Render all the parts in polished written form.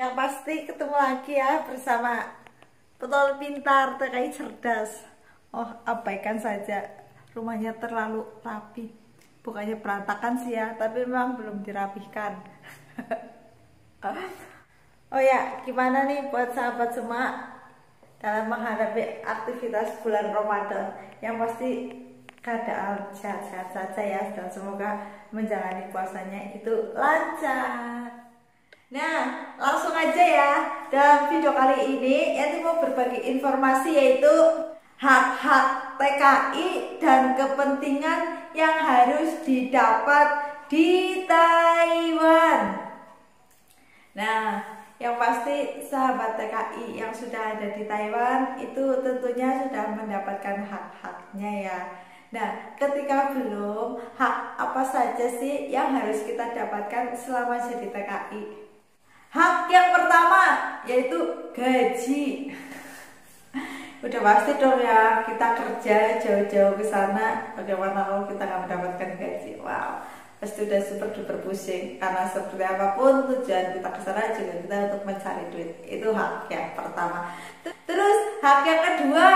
Yang pasti ketemu lagi ya bersama Petol Pintar TKI Cerdas. Oh, abaikan saja, rumahnya terlalu rapi. Bukannya berantakan sih ya, tapi memang belum dirapihkan. Oh ya, gimana nih buat sahabat semua dalam menghadapi aktivitas bulan Ramadan? Yang pasti keadaan sehat-sehat saja ya, dan semoga menjalani puasanya itu lancar. Nah, langsung aja ya. Dalam video kali ini Yanti mau berbagi informasi yaitu hak-hak TKI dan kepentingan yang harus didapat di Taiwan. Nah, yang pasti sahabat TKI yang sudah ada di Taiwan itu tentunya sudah mendapatkan hak-haknya ya. Nah, ketika belum, hak apa saja sih yang harus kita dapatkan selama jadi TKI? Hak yang pertama yaitu gaji. Udah pasti dong ya, kita kerja jauh-jauh ke sana, bagaimana kalau kita nggak mendapatkan gaji? Wow, pasti udah super duper pusing. Karena seperti apapun tujuan kita ke sana juga kita untuk mencari duit. Itu hak yang pertama. Terus hak yang kedua,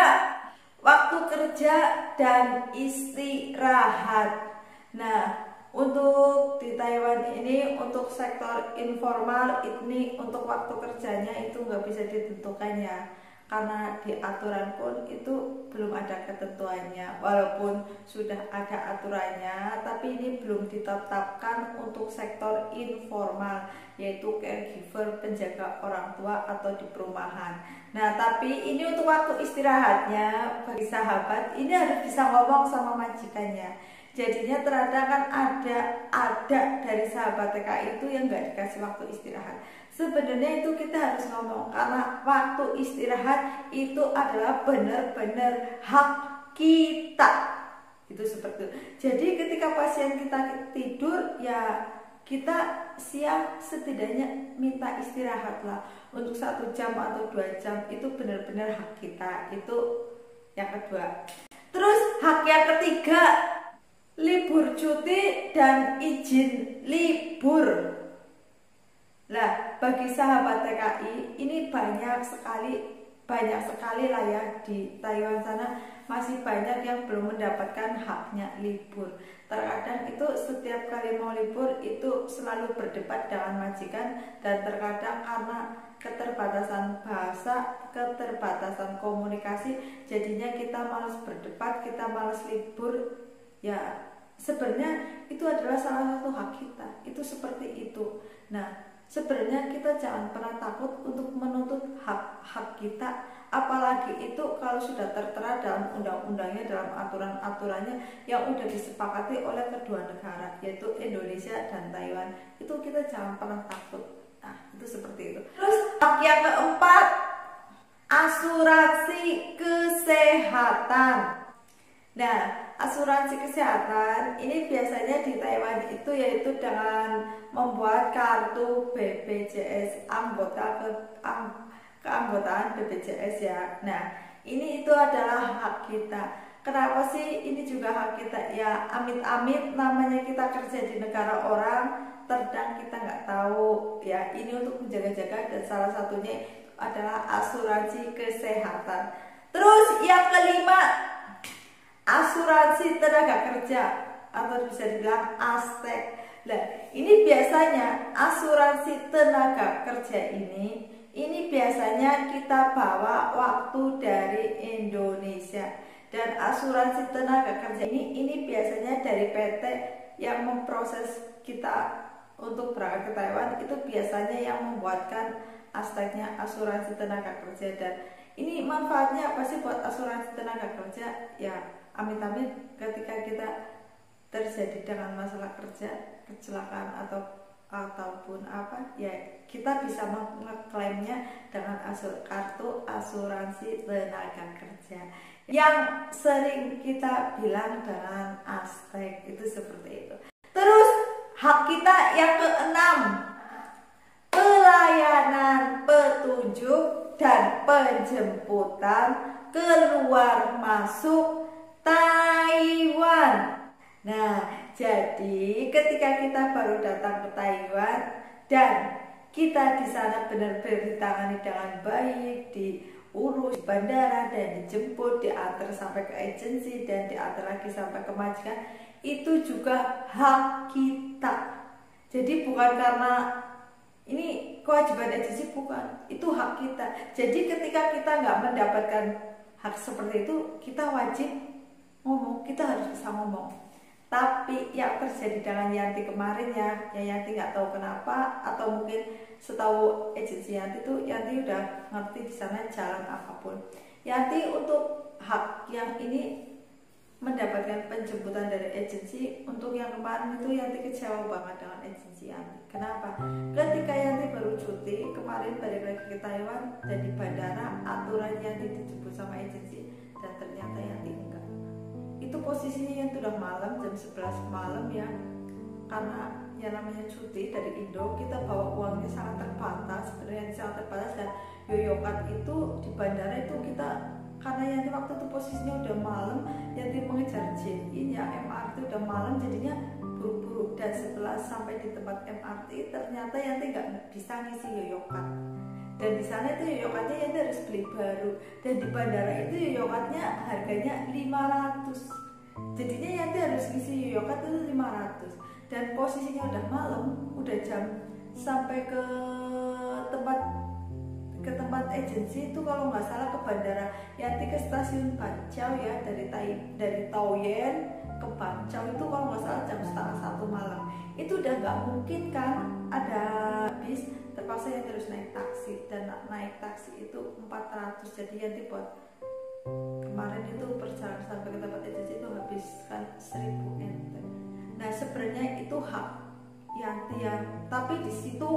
waktu kerja dan istirahat. Nah, untuk di Taiwan ini, untuk sektor informal ini, untuk waktu kerjanya itu nggak bisa ditentukan ya, karena di aturan pun itu belum ada ketentuannya. Walaupun sudah ada aturannya, tapi ini belum ditetapkan untuk sektor informal, yaitu caregiver, penjaga orang tua atau di perumahan. Nah, tapi ini untuk waktu istirahatnya bagi sahabat ini harus bisa ngomong sama majikannya. Jadinya terkadang kan ada dari sahabat TKI itu yang nggak dikasih waktu istirahat. Sebenarnya itu kita harus ngomong, karena waktu istirahat itu adalah benar-benar hak kita. Itu seperti itu. Jadi ketika pasien kita tidur ya kita siang setidaknya minta istirahat lah untuk 1 jam atau 2 jam, itu benar-benar hak kita. Itu yang kedua. Terus hak yang ketiga, libur cuti dan izin libur. Nah, bagi sahabat TKI ini banyak sekali lah ya, di Taiwan sana masih banyak yang belum mendapatkan haknya libur. Terkadang itu setiap kali mau libur itu selalu berdebat dengan majikan, dan terkadang karena keterbatasan bahasa, keterbatasan komunikasi, jadinya kita malas berdebat, kita malas libur. Ya, sebenarnya itu adalah salah satu hak kita, itu seperti itu. Nah, sebenarnya kita jangan pernah takut untuk menuntut hak-hak kita, apalagi itu kalau sudah tertera dalam undang-undangnya, dalam aturan-aturannya yang sudah disepakati oleh kedua negara, yaitu Indonesia dan Taiwan. Itu kita jangan pernah takut. Nah, itu seperti itu. Terus hak yang keempat, asuransi kesehatan. Nah, asuransi kesehatan ini biasanya di Taiwan itu yaitu dengan membuat kartu BPJS, keanggotaan BPJS ya. Nah, ini itu adalah hak kita. Kenapa sih ini juga hak kita? Ya, amit-amit namanya kita kerja di negara orang, terkadang kita nggak tahu ya, ini untuk menjaga-jaga, dan salah satunya adalah asuransi kesehatan. Terus yang kelima, asuransi tenaga kerja atau bisa dibilang ASTEK. Nah, ini biasanya asuransi tenaga kerja ini biasanya kita bawa waktu dari Indonesia, dan asuransi tenaga kerja ini biasanya dari PT yang memproses kita untuk berangkat ke Taiwan, itu biasanya yang membuatkan ASTEK-nya, asuransi tenaga kerja. Dan ini manfaatnya apa sih buat asuransi tenaga kerja? Ya, amit-amit ketika kita terjadi dengan masalah kerja, kecelakaan ataupun apa ya, kita bisa mengklaimnya dengan kartu asuransi tenaga kerja yang sering kita bilang dengan ASTEK, itu seperti itu. Terus hak kita yang keenam, pelayanan petunjuk dan penjemputan keluar masuk Taiwan. Nah, jadi ketika kita baru datang ke Taiwan dan kita di sana benar-benar ditangani dengan baik, diurus di bandara dan dijemput, diantar sampai ke agensi dan diantar lagi sampai ke majikan. Itu juga hak kita. Jadi bukan karena ini kewajiban agensi, bukan, itu hak kita. Jadi ketika kita nggak mendapatkan hak seperti itu, kita wajib ngomong, kita harus bisa ngomong. Tapi yang terjadi dengan Yanti kemarin ya Yanti nggak tahu kenapa, atau mungkin setahu agensi Yanti itu Yanti udah ngerti di sana jalan apapun. Yanti untuk hak yang ini mendapatkan penjemputan dari agensi, untuk yang kemarin itu Yanti kecewa banget dengan agensi Yanti. Kenapa? Ketika Yanti baru cuti kemarin balik lagi ke Taiwan, dan di bandara aturan Yanti dijemput sama agensi dan ternyata Yanti enggak. Itu posisinya yang udah malam, jam 11 malam ya, karena yang namanya cuti dari Indo, kita bawa uangnya sangat terbatas, sebenarnya sangat terbatas. Dan yoyokan itu di bandara itu kita, karena Yanti waktu itu posisinya udah malam, Yanti mengejar check-in ya, MRT udah malam, jadinya buru-buru. Dan setelah sampai di tempat MRT ternyata Yanti nggak bisa ngisi yoyokan, dan di sana itu yoyokannya Yanti harus beli baru, dan di bandara itu yoyokannya harganya 500. Jadinya Yanti harus ngisi yoyokan itu 500, dan posisinya udah malam, udah jam sampai ke tempat agensi itu kalau nggak salah ke bandara Yanti ke stasiun Bancau ya, dari Taoyuan ke Bancau itu kalau nggak salah jam 12:30 malam. Itu udah nggak mungkin kan ada bis, terpaksa Yanti harus naik taksi, dan naik taksi itu 400. Jadi Yanti buat kemarin itu perjalanan sampai ke tempat agensi itu habiskan 1000 NT. Nah sebenarnya itu hak Yanti ya, tapi di situ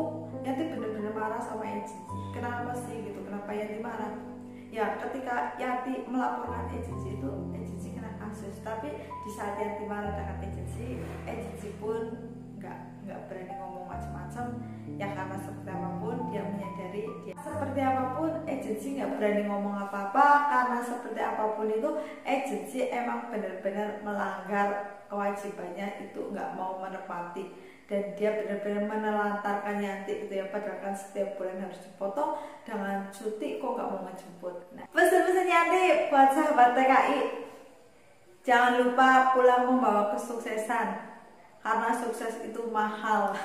Yanti benar-benar marah sama agensi. Kenapa sih gitu? Kenapa Yanti marah? Ya ketika Yanti melaporkan agensi itu, agensi kena kasus. Tapi di saat Yanti marah dengan agensi pun nggak berani ngomong macam-macam. Ya karena seperti apapun dia menyadari, seperti apapun agensi nggak berani ngomong apa-apa, karena seperti apapun itu agensi emang benar-benar melanggar kewajibannya itu, nggak mau menepati, dan dia benar-benar menelantarkan Yanti gitu ya, padahal kan setiap bulan harus dipotong dengan cuti, kok nggak mau ngejemput. Nah, pesan-pesan Yanti buat sahabat TKI, jangan lupa pulang membawa kesuksesan, karena sukses itu mahal.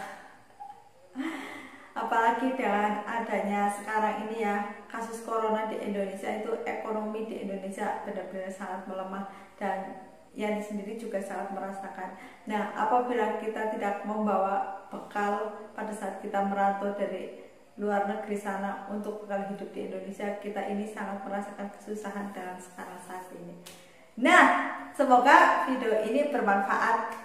Apalagi dengan adanya sekarang ini ya kasus corona di Indonesia, itu ekonomi di Indonesia benar-benar sangat melemah, dan Yanti sendiri juga sangat merasakan. Nah apabila kita tidak membawa bekal pada saat kita merantau dari luar negeri sana untuk bekal hidup di Indonesia, kita ini sangat merasakan kesusahan dalam sekarang saat ini. Nah semoga video ini bermanfaat